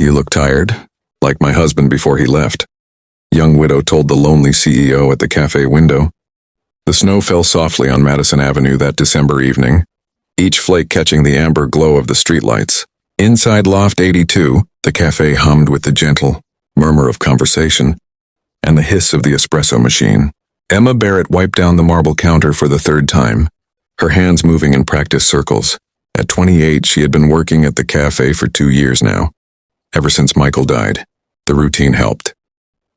You look tired, like my husband before he left. Young widow told the lonely CEO at the Café Window. The snow fell softly on Madison Avenue that December evening, each flake catching the amber glow of the streetlights. Inside Loft 82, the cafe hummed with the gentle murmur of conversation and the hiss of the espresso machine. Emma Barrett wiped down the marble counter for the third time, her hands moving in practice circles. At 28, she had been working at the cafe for 2 years now. Ever since Michael died, the routine helped.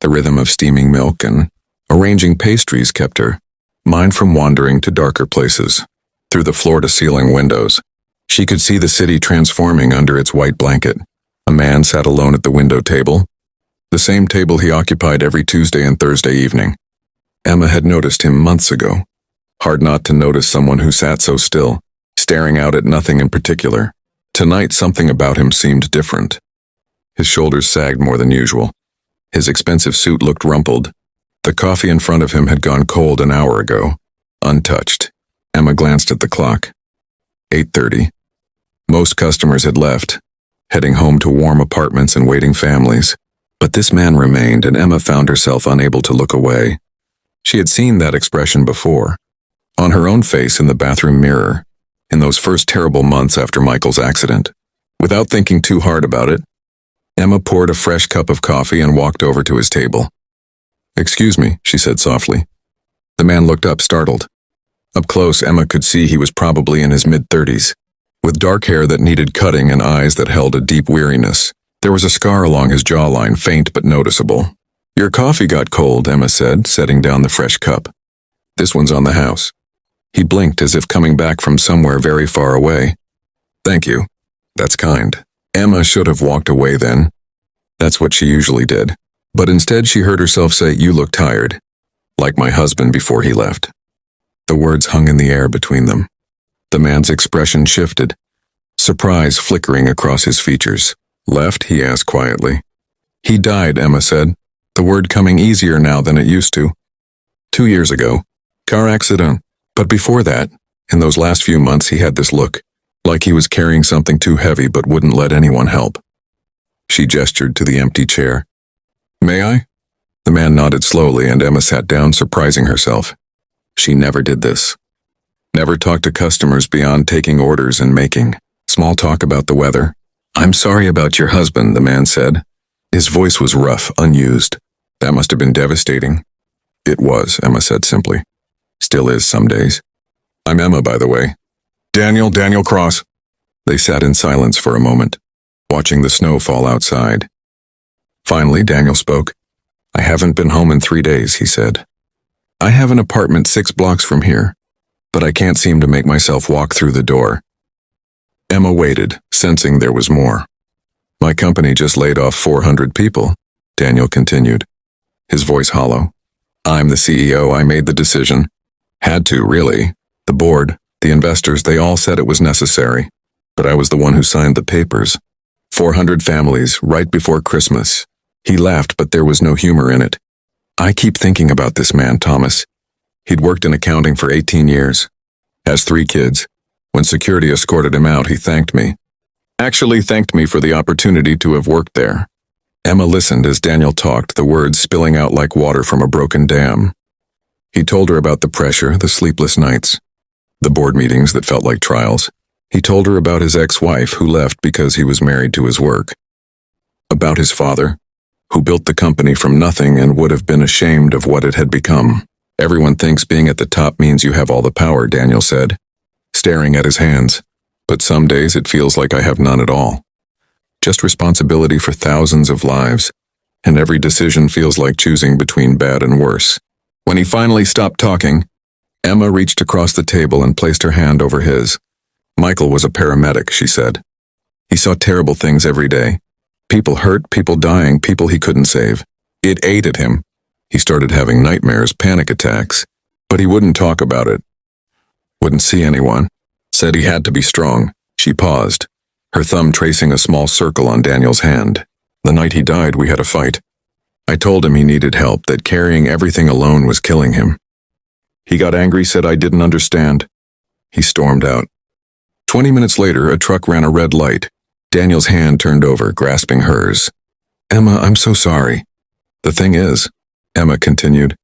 The rhythm of steaming milk and arranging pastries kept her mind from wandering to darker places. Through the floor-to-ceiling windows, she could see the city transforming under its white blanket. A man sat alone at the window table, the same table he occupied every Tuesday and Thursday evening. Emma had noticed him months ago. Hard not to notice someone who sat so still, staring out at nothing in particular. Tonight, something about him seemed different. His shoulders sagged more than usual. His expensive suit looked rumpled. The coffee in front of him had gone cold an hour ago, untouched. Emma glanced at the clock. 8:30. Most customers had left, heading home to warm apartments and waiting families. But this man remained, and Emma found herself unable to look away. She had seen that expression before, on her own face in the bathroom mirror, in those first terrible months after Michael's accident. Without thinking too hard about it, Emma poured a fresh cup of coffee and walked over to his table. "Excuse me," she said softly. The man looked up, startled. Up close, Emma could see he was probably in his mid-30s, with dark hair that needed cutting and eyes that held a deep weariness. There was a scar along his jawline, faint but noticeable. "Your coffee got cold," Emma said, setting down the fresh cup. "This one's on the house." He blinked as if coming back from somewhere very far away. "Thank you. That's kind." Emma should have walked away then. That's what she usually did. But instead she heard herself say, "You look tired, like my husband before he left." The words hung in the air between them. The man's expression shifted, surprise flickering across his features. "Left?" he asked quietly. "He died," Emma said, the word coming easier now than it used to. 2 years ago. Car accident. But before that, in those last few months, he had this look, like he was carrying something too heavy but wouldn't let anyone help. She gestured to the empty chair. "May I?" The man nodded slowly, and Emma sat down, surprising herself. She never did this. Never talked to customers beyond taking orders and making small talk about the weather. "I'm sorry about your husband," the man said. His voice was rough, unused. "That must have been devastating." "It was," Emma said simply. "Still is some days." "I'm Emma, by the way." Daniel Cross." They sat in silence for a moment, watching the snow fall outside. Finally, Daniel spoke. "I haven't been home in 3 days," he said. "I have an apartment 6 blocks from here, but I can't seem to make myself walk through the door." Emma waited, sensing there was more. "My company just laid off 400 people," Daniel continued, his voice hollow. "I'm the CEO, I made the decision. Had to, really. The board, the investors, they all said it was necessary, but I was the one who signed the papers. 400 families, right before Christmas." He laughed, but there was no humor in it. "I keep thinking about this man, Thomas. He'd worked in accounting for 18 years. Has 3 kids. When security escorted him out, he thanked me. Actually thanked me for the opportunity to have worked there." Emma listened as Daniel talked, the words spilling out like water from a broken dam. He told her about the pressure, the sleepless nights, the board meetings that felt like trials. He told her about his ex-wife who left because he was married to his work. About his father, who built the company from nothing and would have been ashamed of what it had become. "Everyone thinks being at the top means you have all the power," Daniel said, staring at his hands. "But some days it feels like I have none at all. Just responsibility for thousands of lives, and every decision feels like choosing between bad and worse." When he finally stopped talking, Emma reached across the table and placed her hand over his. "Michael was a paramedic," she said. "He saw terrible things every day. People hurt, people dying, people he couldn't save. It ate at him. He started having nightmares, panic attacks, but he wouldn't talk about it. Wouldn't see anyone. Said he had to be strong." She paused, her thumb tracing a small circle on Daniel's hand. "The night he died, we had a fight. I told him he needed help, that carrying everything alone was killing him. He got angry, said I didn't understand. He stormed out. 20 minutes later, a truck ran a red light. Daniel's hand turned over, grasping hers. Emma, I'm so sorry. The thing is, Emma continued,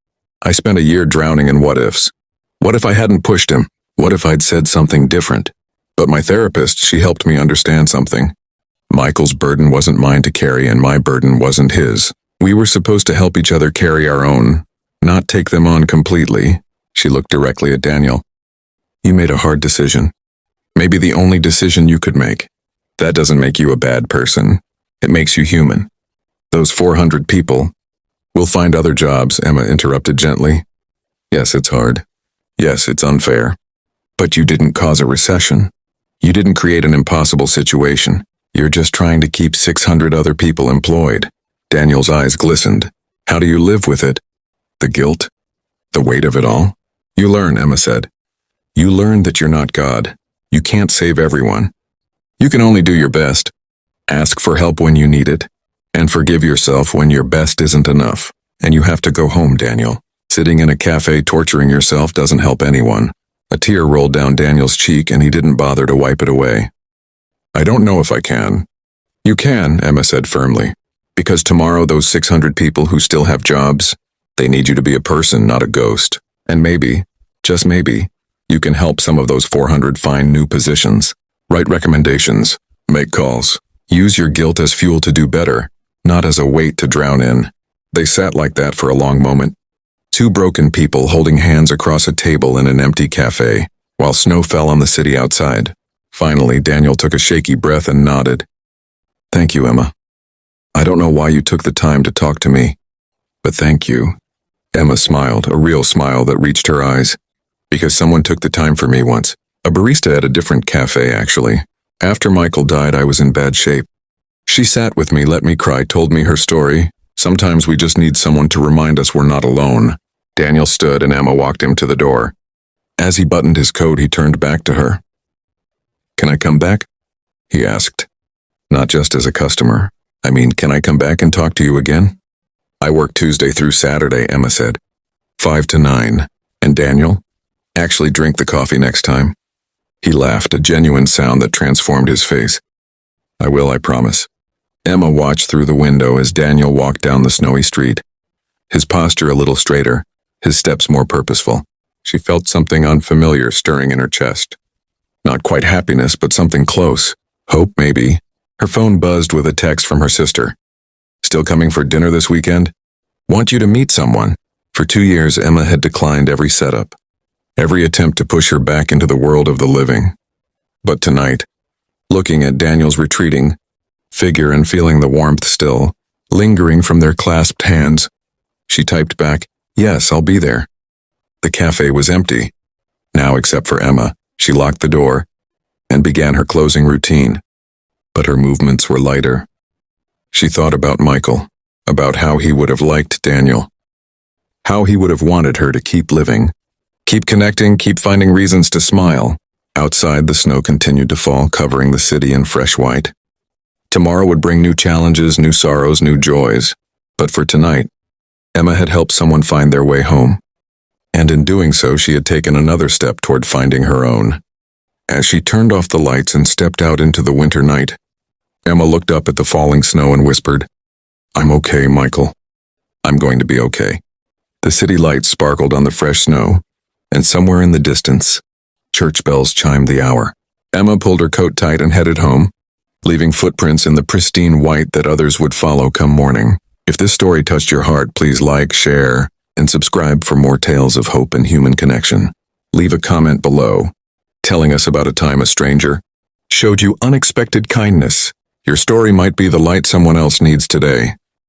I spent a year drowning in what-ifs. What if I hadn't pushed him? What if I'd said something different? But my therapist, she helped me understand something. Michael's burden wasn't mine to carry, and my burden wasn't his. We were supposed to help each other carry our own, not take them on completely. She looked directly at Daniel. You made a hard decision. Maybe the only decision you could make. That doesn't make you a bad person. It makes you human. Those 400 people. We'll find other jobs, Emma interrupted gently. Yes, it's hard. Yes, it's unfair. But you didn't cause a recession. You didn't create an impossible situation. You're just trying to keep 600 other people employed. Daniel's eyes glistened. How do you live with it? The guilt? The weight of it all? You learn, Emma said. You learn that you're not God. You can't save everyone. You can only do your best. Ask for help when you need it. And forgive yourself when your best isn't enough. And you have to go home, Daniel. Sitting in a cafe torturing yourself doesn't help anyone. A tear rolled down Daniel's cheek and he didn't bother to wipe it away. I don't know if I can. You can, Emma said firmly. Because tomorrow those 600 people who still have jobs, they need you to be a person, not a ghost. And maybe, just maybe, you can help some of those 400 find new positions. Write recommendations. Make calls. Use your guilt as fuel to do better, not as a weight to drown in. They sat like that for a long moment. Two broken people holding hands across a table in an empty cafe, while snow fell on the city outside. Finally, Daniel took a shaky breath and nodded. Thank you, Emma. I don't know why you took the time to talk to me, but thank you. Emma smiled, a real smile that reached her eyes. Because someone took the time for me once. A barista at a different cafe, actually. After Michael died, I was in bad shape. She sat with me, let me cry, told me her story. Sometimes we just need someone to remind us we're not alone. Daniel stood and Emma walked him to the door. As he buttoned his coat, he turned back to her. Can I come back? He asked. Not just as a customer. I mean, can I come back and talk to you again? I work Tuesday through Saturday, Emma said. 5 to 9. And Daniel? Actually drink the coffee next time. He laughed, a genuine sound that transformed his face. I will, I promise. Emma watched through the window as Daniel walked down the snowy street. His posture a little straighter, his steps more purposeful. She felt something unfamiliar stirring in her chest. Not quite happiness, but something close. Hope, maybe. Her phone buzzed with a text from her sister. Still coming for dinner this weekend? Want you to meet someone. For 2 years, Emma had declined every setup. Every attempt to push her back into the world of the living. But tonight, looking at Daniel's retreating figure and feeling the warmth still, lingering from their clasped hands, she typed back, yes, I'll be there. The cafe was empty. Now, except for Emma, she locked the door and began her closing routine. But her movements were lighter. She thought about Michael, about how he would have liked Daniel, how he would have wanted her to keep living, keep connecting, keep finding reasons to smile. Outside, the snow continued to fall, covering the city in fresh white. Tomorrow would bring new challenges, new sorrows, new joys. But for tonight, Emma had helped someone find their way home. And in doing so, she had taken another step toward finding her own. As she turned off the lights and stepped out into the winter night, Emma looked up at the falling snow and whispered, I'm okay, Michael. I'm going to be okay. The city lights sparkled on the fresh snow, and somewhere in the distance, church bells chimed the hour. Emma pulled her coat tight and headed home, leaving footprints in the pristine white that others would follow come morning. If this story touched your heart, please like, share, and subscribe for more tales of hope and human connection. Leave a comment below, telling us about a time a stranger showed you unexpected kindness. Your story might be the light someone else needs today.